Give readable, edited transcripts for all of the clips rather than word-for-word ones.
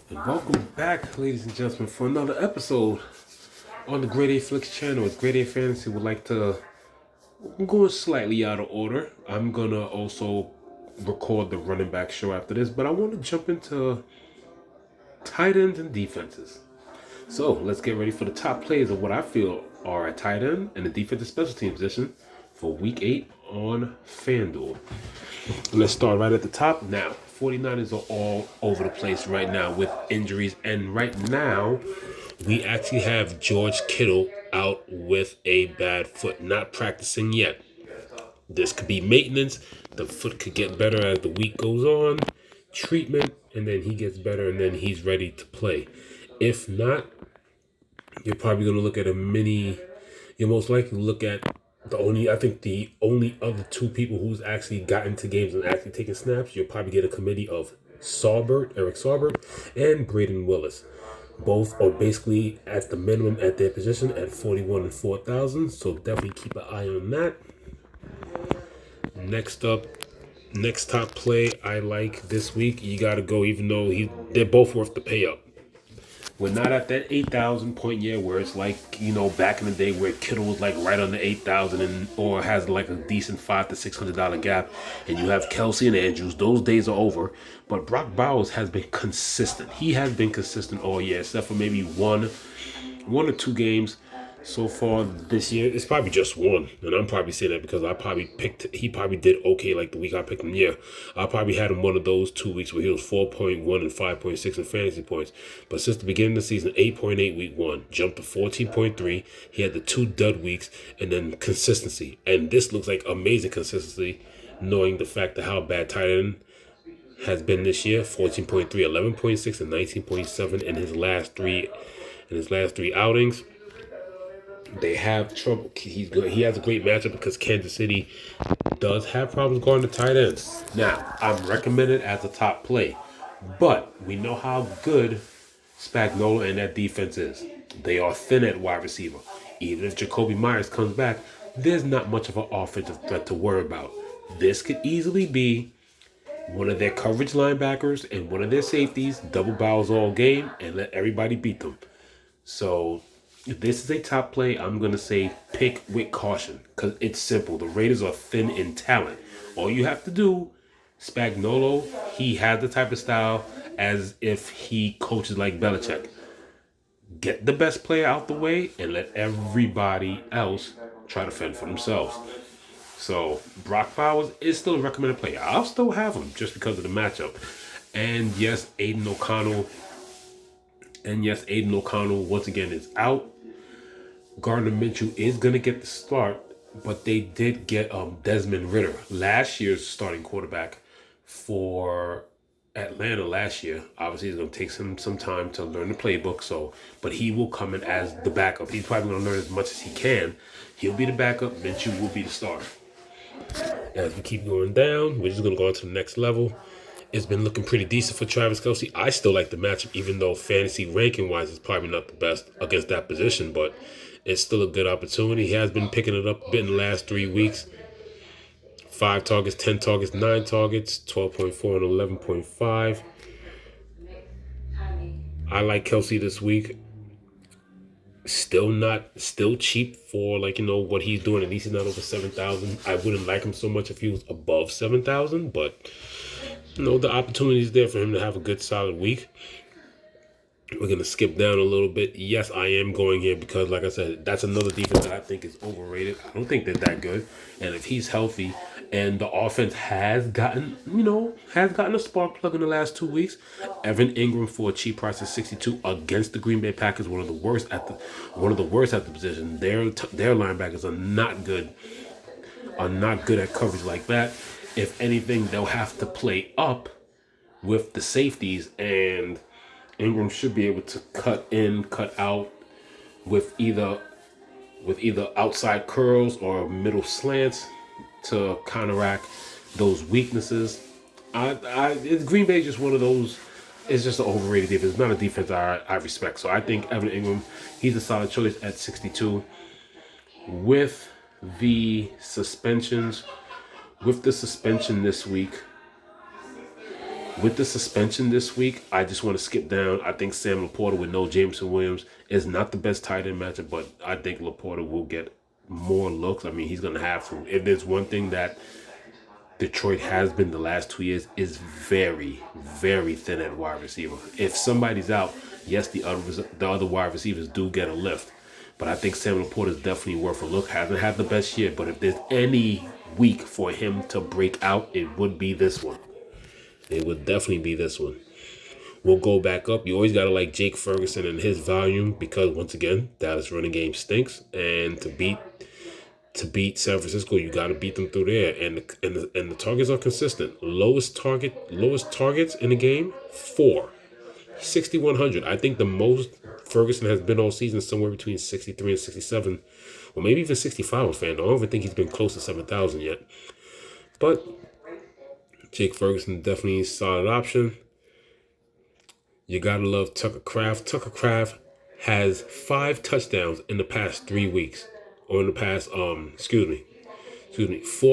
And welcome back, ladies and gentlemen, for another episode on the Grade A Flicks channel. It's Grade A Fantasy would like to. I'm going slightly out of order. I'm gonna also record the running back show after this, but I want to jump into tight ends and defenses. So let's get ready for the top plays of what I feel are at tight end and the defensive special team position for Week 8 on FanDuel. Let's start right at the top. Now, 49ers are all over the place right now with injuries. And right now, we actually have George Kittle out with a bad foot, not practicing yet. This could be maintenance. The foot could get better as the week goes on. Treatment, and then he gets better, and then he's ready to play. If not, you're probably going to look at a mini. You'll most likely look at the only other two people who's actually gotten to games and actually taken snaps. You'll probably get a committee of Eric Saubert, and Braden Willis. Both are basically at the minimum at their position at 41 and 4,000. So definitely keep an eye on that. Next top play I like this week. You got to go, even though they're both worth the pay up. We're not at that 8,000 point year where it's like, back in the day where Kittle was like right on the 8,000 or has like a decent $500 to $600 gap, and you have Kelsey and Andrews. Those days are over. But Brock Bowers has been consistent. He has been consistent all year, except for maybe one or two games so far this year. It's probably just one, and I'm probably saying that because he probably did okay like the week I picked him. Yeah, I probably had him one of those 2 weeks where he was 4.1 and 5.6 in fantasy points. But since the beginning of the season, 8.8 week one, jumped to 14.3. He had the 2 dud weeks, and then consistency. And this looks like amazing consistency, knowing the fact that how bad tight end has been this year. 14.3, 11.6, and 19.7 in his last three outings. They have trouble. He's good. He has a great matchup because Kansas City does have problems guarding the tight ends. Now, I'm recommended as a top play, but we know how good Spagnuolo and that defense is. They are thin at wide receiver. Even if Jacoby Myers comes back, there's not much of an offensive threat to worry about. This could easily be one of their coverage linebackers and one of their safeties double barrels all game and let everybody beat them. So if this is a top play, I'm going to say pick with caution because it's simple. The Raiders are thin in talent. All you have to do, Spagnuolo, he has the type of style as if he coaches like Belichick. Get the best player out the way and let everybody else try to fend for themselves. So Brock Bowers is still a recommended player. I'll still have him just because of the matchup. And yes, Aiden O'Connell once again is out. Gardner Minshew is going to get the start, but they did get Desmond Ridder, last year's starting quarterback for Atlanta last year. Obviously, it's going to take some time to learn the playbook, but he will come in as the backup. He's probably going to learn as much as he can. He'll be the backup. Minshew will be the starter. As we keep going down, we're just going to go on to the next level. It's been looking pretty decent for Travis Kelce. I still like the matchup, even though fantasy ranking-wise it's probably not the best against that position, but it's still a good opportunity. He has been picking it up a bit in the last 3 weeks. 5 targets, 10 targets, 9 targets, 12.4 and 11.5. I like Kelce this week. Still cheap for what he's doing. At least he's not over 7,000. I wouldn't like him so much if he was above 7,000, but the opportunity is there for him to have a good solid week. We're going to skip down a little bit. Yes, I am going here because, like I said, that's another defense that I think is overrated. I don't think they're that good. And if he's healthy and the offense has gotten a spark plug in the last 2 weeks, Evan Ingram for a cheap price of 62 against the Green Bay Packers, one of the worst at the position. Their linebackers are not good at coverage like that. If anything, they'll have to play up with the safeties, and Ingram should be able to cut in, cut out with either outside curls or middle slants to counteract those weaknesses. Green Bay is just one of those. It's just an overrated defense. It's not a defense I respect. So I think Evan Ingram, he's a solid choice at 62. With the suspension this week, With the suspension this week, I just want to skip down. I think Sam Laporta with no Jameson Williams is not the best tight end matchup, but I think Laporta will get more looks. I mean, he's going to have to. If there's one thing that Detroit has been the last 2 years, is very, very thin at wide receiver. If somebody's out, yes, the other wide receivers do get a lift. But I think Sam Laporta is definitely worth a look. Hasn't had the best year, but if there's any week for him to break out, it would be this one. It would definitely be this one. We'll go back up. You always got to like Jake Ferguson and his volume because, once again, Dallas running game stinks. And to beat San Francisco, you got to beat them through there. And the targets are consistent. Lowest targets in the game, 4. 6,100. I think the most Ferguson has been all season somewhere between 63 and 67. Or maybe even 65 with Fandom. I don't even think he's been close to 7,000 yet. But Jake Ferguson definitely a solid option. You gotta love Tucker Kraft. Tucker Kraft has 5 touchdowns in the past 3 weeks. Or in the past, 4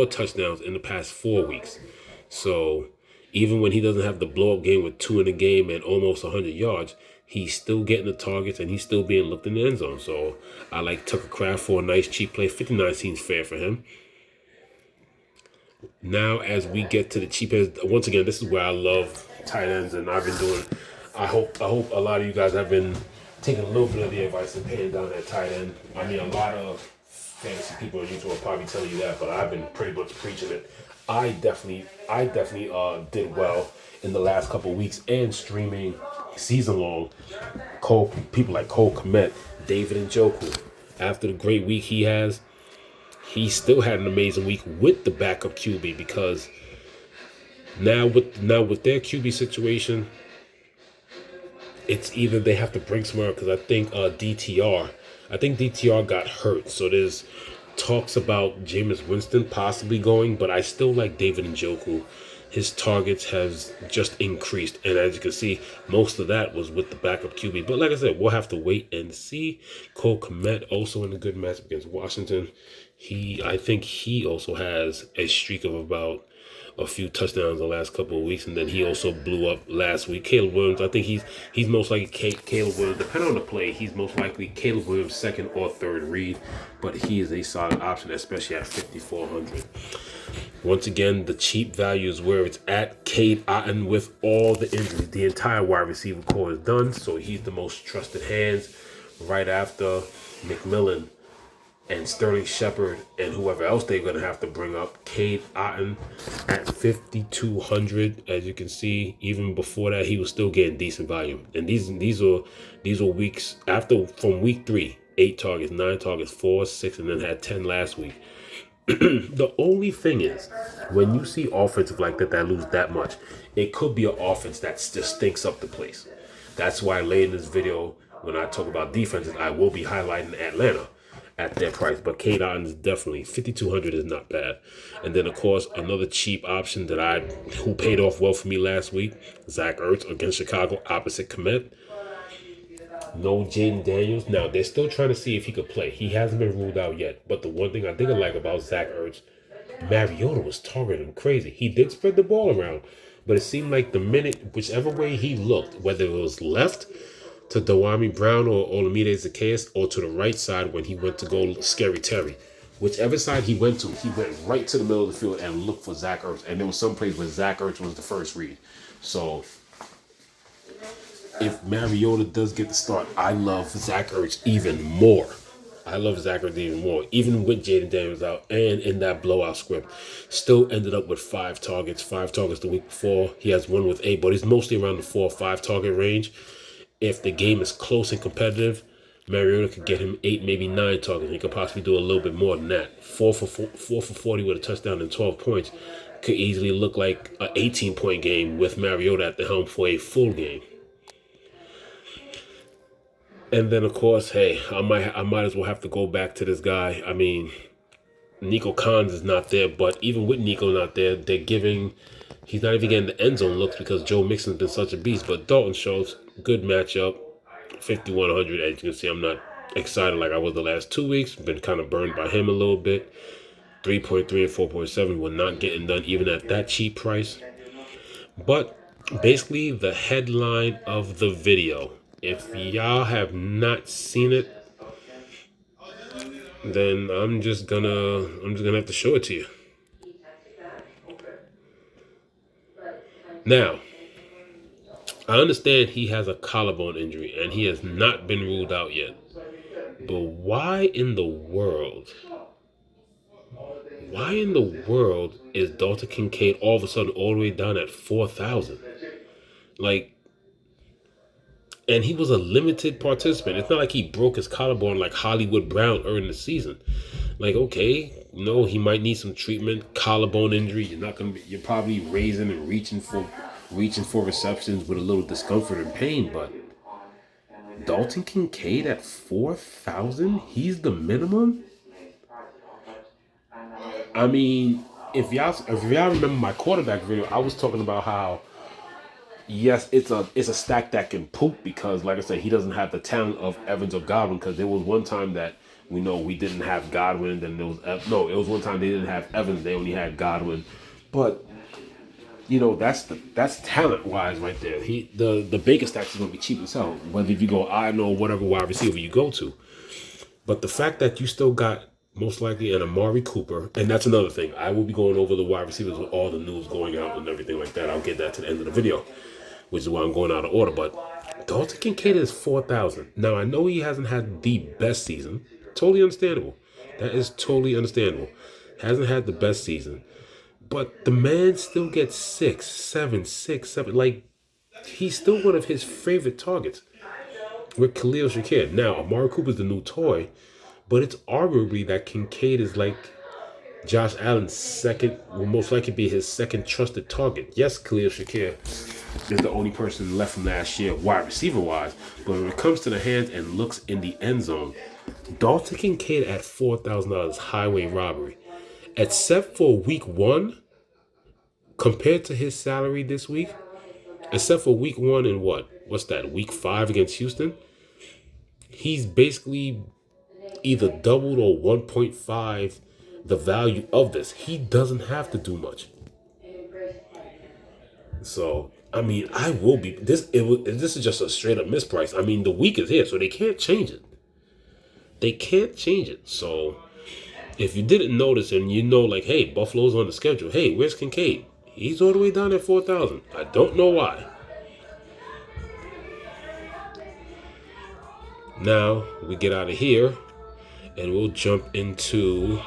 touchdowns in the past 4 weeks. So even when he doesn't have the blow up game with 2 in the game and almost 100 yards, he's still getting the targets and he's still being looked in the end zone. So I like Tucker Kraft for a nice cheap play. 59 seems fair for him. Now, as we get to the cheapest, once again, this is where I love tight ends, and I've been doing. I hope a lot of you guys have been taking a little bit of the advice and paying down that tight end. I mean, a lot of fantasy people on YouTube will probably tell you that, but I've been pretty much preaching it. I definitely did well in the last couple of weeks and streaming season long. People like Cole Kmet, David Njoku. After the great week he has, he still had an amazing week with the backup QB because now with their QB situation, it's either they have to bring somewhere because I think DTR got hurt. So there's talks about Jameis Winston possibly going, but I still like David Njoku. His targets has just increased, and as you can see, most of that was with the backup QB. But like I said, we'll have to wait and see. Cole Kmet also in a good matchup against Washington. I think he also has a streak of about a few touchdowns the last couple of weeks, and then he also blew up last week. Caleb Williams, I think he's most likely Caleb Williams. Depending on the play, he's most likely Caleb Williams' second or third read, but he is a solid option, especially at 5,400. Once again, the cheap value is where it's at. Cade Otton with all the injuries. The entire wide receiver core is done, so he's the most trusted hands right after McMillan and Sterling Shepard and whoever else they're going to have to bring up. Cade Otton at 5,200. As you can see, even before that, he was still getting decent volume. And these were weeks after, from week 3, 8 targets, 9 targets, 4, 6, and then had 10 last week. The only thing is, when you see offensive like that lose that much, it could be an offense that just stinks up the place. That's why later in this video, when I talk about defenses, I will be highlighting Atlanta at their price. But Cade Otton is definitely 5,200 is not bad. And then of course another cheap option who paid off well for me last week, Zach Ertz against Chicago opposite Kmet. No Jaden Daniels. Now, they're still trying to see if he could play. He hasn't been ruled out yet. But the one thing I did like about Zach Ertz, Mariota was targeting him crazy. He did spread the ball around, but it seemed like the minute, whichever way he looked, whether it was left to Dawami Brown or Olamide Zacchaeus, or to the right side when he went to go Scary Terry, whichever side he went to, he went right to the middle of the field and looked for Zach Ertz. And there was some plays where Zach Ertz was the first read. So if Mariota does get the start, I love Zach Ertz even more. Even with Jaden Daniels out and in that blowout script. Still ended up with 5 targets. 5 targets the week before. He has one with 8, but he's mostly around the 4 or 5 target range. If the game is close and competitive, Mariota could get him 8, maybe 9 targets. He could possibly do a little bit more than that. 4 for 40 with a touchdown and 12 points could easily look like an 18-point game with Mariota at the helm for a full game. And then, of course, hey, I might as well have to go back to this guy. I mean, Nico Collins is not there, but even with Nico not there, he's not even getting the end zone looks because Joe Mixon's been such a beast. But Dalton Schultz, good matchup, 5,100. As you can see, I'm not excited like I was the last 2 weeks. Been kind of burned by him a little bit. 3.3 and 4.7 were not getting done even at that cheap price. But Basically, the headline of the video. If y'all have not seen it, then I'm just gonna have to show it to you. Now, I understand he has a collarbone injury and he has not been ruled out yet. But why in the world is Dalton Kincaid all of a sudden all the way down at 4,000? Like, and he was a limited participant. It's not like he broke his collarbone like Hollywood Brown early in the season. Like, okay, he might need some treatment. Collarbone injury. You're probably raising and reaching for receptions with a little discomfort and pain. But Dalton Kincaid at 4,000, he's the minimum. I mean, if y'all remember my quarterback video, I was talking about how yes, it's a stack that can poop because, like I said, he doesn't have the talent of Evans or Godwin. Because there was one time that we know we didn't have Godwin, then there was no, it was one time they didn't have Evans, they only had Godwin, but that's talent wise right there. The Baker stacks is gonna be cheap as hell, whether if you go I know whatever wide receiver you go to. But the fact that you still got most likely an Amari Cooper, and that's another thing. I will be going over the wide receivers with all the news going out and everything like that. I'll get that to the end of the video, which is why I'm going out of order. But Dalton Kincaid is 4,000. Now, I know he hasn't had the best season. Totally understandable. That is totally understandable. Hasn't had the best season. But the man still gets 6, 7, 6, 7. Like, he's still one of his favorite targets with Khalil Shakir. Now, Amari Cooper's the new toy, but it's arguably that Kincaid is like Josh Allen's second, will most likely be his second trusted target. Yes, Khalil Shakir is the only person left from last year, wide receiver wise. But when it comes to the hands and looks in the end zone, Dalton Kincaid at $4,000 highway robbery. Except for week one, compared to his salary this week, except for week one and what's that, week 5 against Houston, he's basically either doubled or 1.5 the value of this. He doesn't have to do much. So, I mean, I will be this is just a straight up misprice. I mean, the week is here, so they can't change it. They can't change it. So, if you didn't notice and like, hey, Buffalo's on the schedule. Hey, where's Kincaid? He's all the way down at 4,000. I don't know why. Now, we get out of here and we'll jump into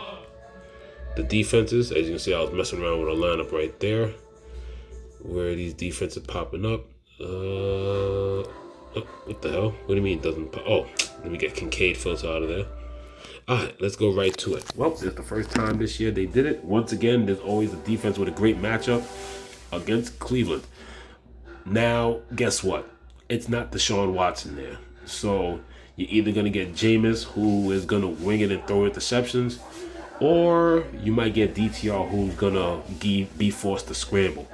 the defenses. As you can see, I was messing around with a lineup right there. Where these defenses popping up? What the hell? What do you mean it doesn't pop? Oh, let me get Kincaid filter out of there. Alright, let's go right to it. Well, it's the first time this year they did it. Once again, there's always a defense with a great matchup against Cleveland. Now, guess what? It's not Deshaun Watson there. So, you're either going to get Jameis, who is going to wing it and throw interceptions, or you might get DTR, who's going to be forced to scramble.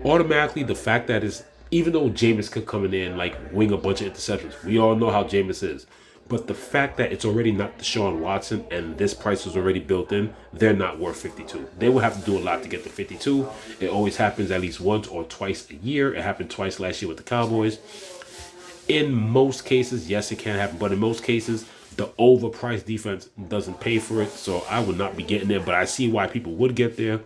Automatically, the fact that is, even though Jameis could come in there and like wing a bunch of interceptions, we all know how Jameis is. But the fact that it's already not Deshaun Watson and this price was already built in, they're not worth 52. They will have to do a lot to get to 52. It always happens at least once or twice a year. It happened twice last year with the Cowboys. In most cases, yes, it can happen. But in most cases, the overpriced defense doesn't pay for it. So I would not be getting there. But I see why people would get there.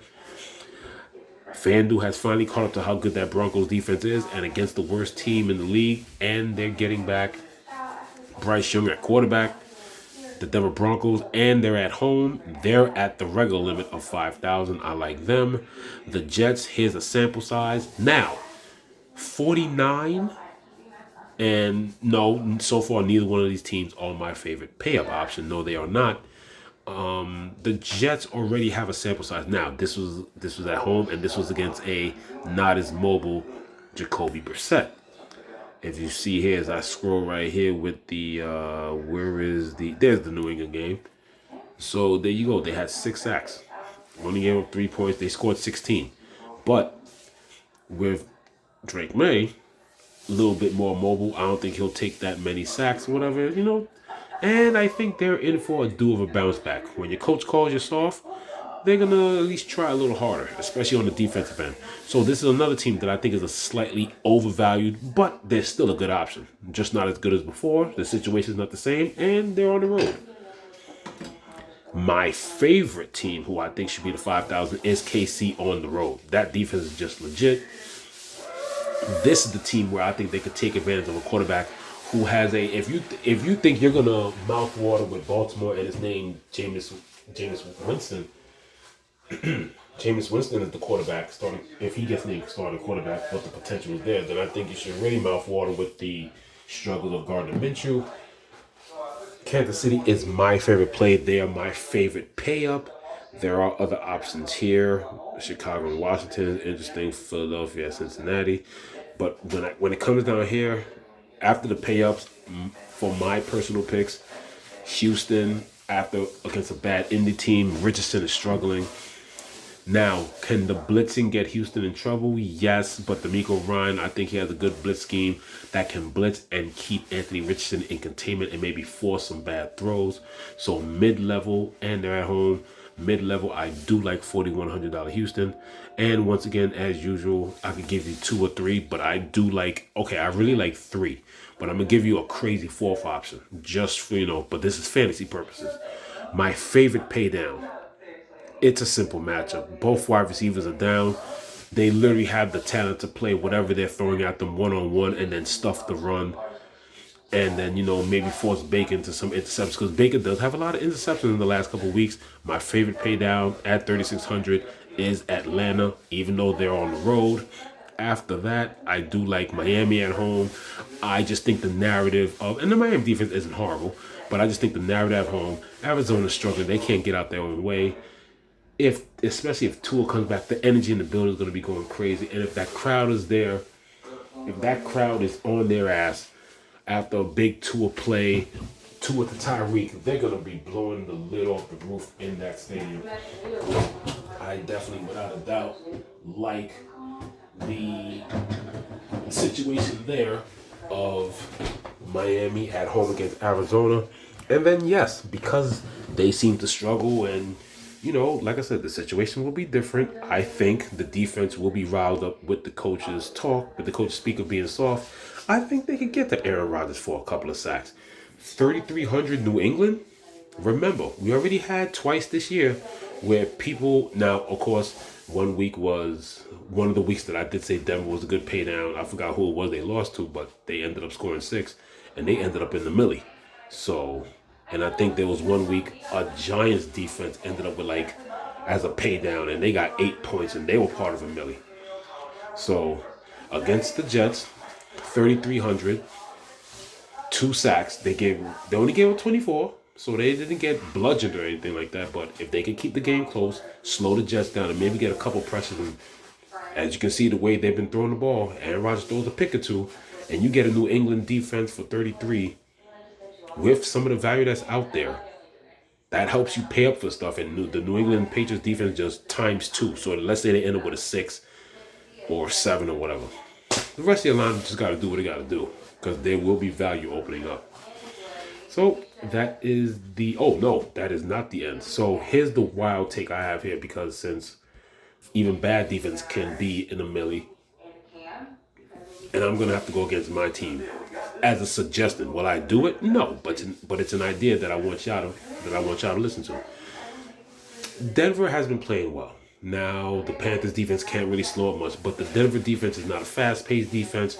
FanDuel has finally caught up to how good that Broncos defense is, and against the worst team in the league, and they're getting back Bryce Young at quarterback, the Denver Broncos, and they're at home. They're at the regular limit of 5,000. I like them. The Jets, here's a sample size. Now, 49, and no, so far neither one of these teams are my favorite pay-up option. No, they are not. The Jets already have a sample size. Now, this was at home, and this was against a not as mobile Jacoby Brissett. If you see here, as I scroll right here with the there's the New England game. So there you go. They had 6 sacks. Only gave up 3 points. They scored 16. But with Drake May, a little bit more mobile, I don't think he'll take that many sacks, whatever. And I think they're in for a do of a bounce back. When your coach calls you soft, they're going to at least try a little harder, especially on the defensive end. So this is another team that I think is a slightly overvalued, but they're still a good option. Just not as good as before. The situation's not the same, and they're on the road. My favorite team, who I think should be the 5,000, is KC on the road. That defense is just legit. This is the team where I think they could take advantage of a quarterback who has a. If you think you're gonna mouth water with Baltimore and his name Jameis Winston, Jameis Winston is the quarterback starting. If he gets named starting quarterback, but the potential is there, then I think you should really mouth water with the struggles of Gardner Minshew. Kansas City is my favorite play. They are my favorite pay up. There are other options here. Chicago and Washington is interesting. Philadelphia, Cincinnati. But when it comes down here, after the pay ups, for my personal picks, Houston against a bad Indy team. Richardson is struggling. Now, can the blitzing get Houston in trouble? Yes, but D'Amico Ryan, I think he has a good blitz scheme that can blitz and keep Anthony Richardson in containment and maybe force some bad throws. So mid-level, and they're at home. Mid-level, I do like $4,100 Houston. And once again, as usual, I could give you 2 or 3, but I do like, okay, I really like 3. But I'm going to give you a crazy 4th option, just for, but this is fantasy purposes. My favorite pay down. It's a simple matchup. Both wide receivers are down. They literally have the talent to play whatever they're throwing at them one-on-one and then stuff the run. And then, maybe force Baker into some interceptions, because Baker does have a lot of interceptions in the last couple of weeks. My favorite pay down at 3,600 is Atlanta, even though they're on the road. After that, I do like Miami at home. I just think the narrative of, and the Miami defense isn't horrible, but I just think the narrative at home, Arizona's struggling. They can't get out their own way. Especially if Tua comes back, the energy in the building is going to be going crazy. And if that crowd is there, if that crowd is on their ass after a big Tua play, Tua to Tyreek, they're going to be blowing the lid off the roof in that stadium. I definitely, without a doubt, like the situation there of Miami at home against Arizona. And then, yes, because they seem to struggle and like I said, the situation will be different. I think the defense will be riled up with the coach's talk, with the coach's speak of being soft. I think they could get to Aaron Rodgers for a couple of sacks. 3,300 New England. Remember, we already had twice this year where people, now, of course, one week was one of the weeks that I did say Denver was a good pay down. I forgot who it was they lost to, but they ended up scoring 6, and they ended up in the millie. So... And I think there was one week a Giants defense ended up with as a pay down, and they got 8 points, and they were part of a millie. So against the Jets, 3,300, 2 sacks. They only gave up 24, so they didn't get bludgeoned or anything like that. But if they could keep the game close, slow the Jets down, and maybe get a couple pressures, and as you can see the way they've been throwing the ball, Aaron Rodgers throws a pick or two, and you get a New England defense for 33. With some of the value that's out there, that helps you pay up for stuff. And the New England Patriots defense just times 2. So let's say they end up with a 6 or 7 or whatever. The rest of your line just got to do what they got to do, because there will be value opening up. So that is that is not the end. So here's the wild take I have here, because since even bad defense can be in a millie, and I'm going to have to go against my team. As a suggestion, will I do it? No, but it's an idea that I want y'all to listen to. Denver has been playing well. Now the Panthers defense can't really slow up much, but the Denver defense is not a fast-paced defense.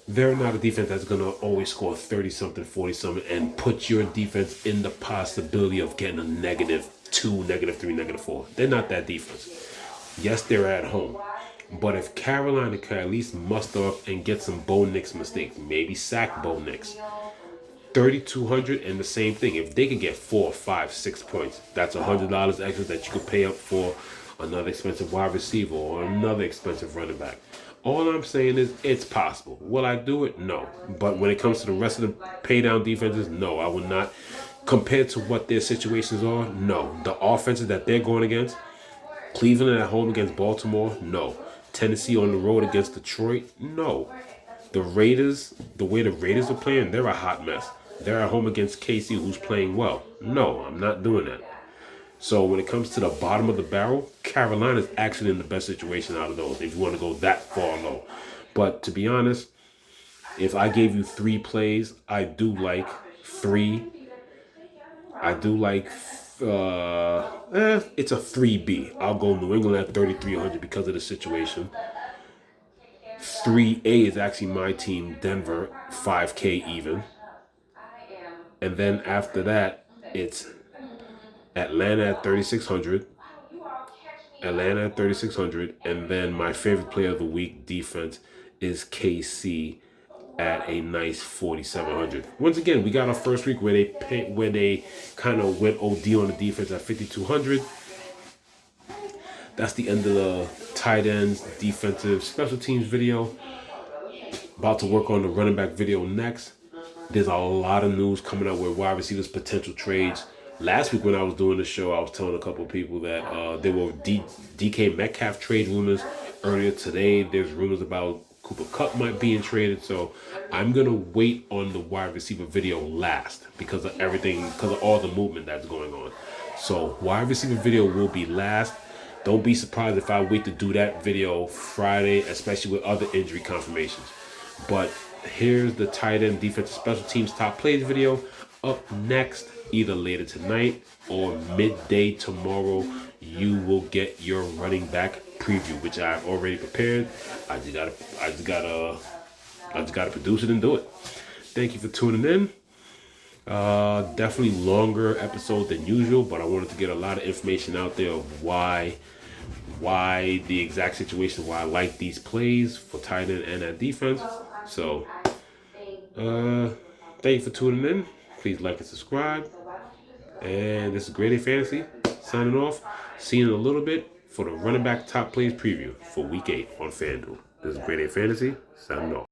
They're not a defense that's gonna always score 30-something, 40-something, and put your defense in the possibility of getting a -2, -3, -4. They're not that defense. Yes, they're at home. But if Carolina can at least muster up and get some Bo Nix mistakes, maybe sack Bo Nix, 3,200, and the same thing. If they can get 4, 5, 6 points, that's $100 extra that you could pay up for another expensive wide receiver or another expensive running back. All I'm saying is it's possible. Will I do it? No. But when it comes to the rest of the pay down defenses, no, I will not. Compared to what their situations are, no. The offenses that they're going against, Cleveland at home against Baltimore, no. Tennessee on the road against Detroit, no. The Raiders, the way the Raiders are playing, they're a hot mess. They're at home against KC, who's playing well. No, I'm not doing that. So when it comes to the bottom of the barrel, Carolina's actually in the best situation out of those, if you want to go that far low. But to be honest, if I gave you 3 plays, I do like three. I do like, it's a 3B. I'll go New England at 3,300 because of the situation. 3A is actually my team, Denver, 5K even. And then after that, it's Atlanta at 3,600. Atlanta at 3,600. And then my favorite player of the week defense is KC at a nice 4,700. Once again, we got our first week where they kind of went OD on the defense at 5,200. That's the end of the tight ends, defensive, special teams video. About to work on the running back video next. There's a lot of news coming out with wide receivers, potential trades. Last week when I was doing the show, I was telling a couple of people that there were DK Metcalf trade rumors. Earlier today, there's rumors about Cooper Kupp might be traded. So I'm going to wait on the wide receiver video last because of everything, because of all the movement that's going on. So wide receiver video will be last. Don't be surprised if I wait to do that video Friday, especially with other injury confirmations. But here's the tight end, defensive, special teams, top plays video up next, either later tonight or midday tomorrow. You will get your running back preview, which I've already prepared. I just gotta produce it and do it. Thank you for tuning in. Definitely longer episode than usual, but I wanted to get a lot of information out there of why the exact situation, why I like these plays for tight end and at defense. So, thank you for tuning in. Please like and subscribe. And this is Grade A Fantasy signing off. See you in a little bit for the running back top plays preview for Week 8 on FanDuel. This is Grade A Fantasy signing off.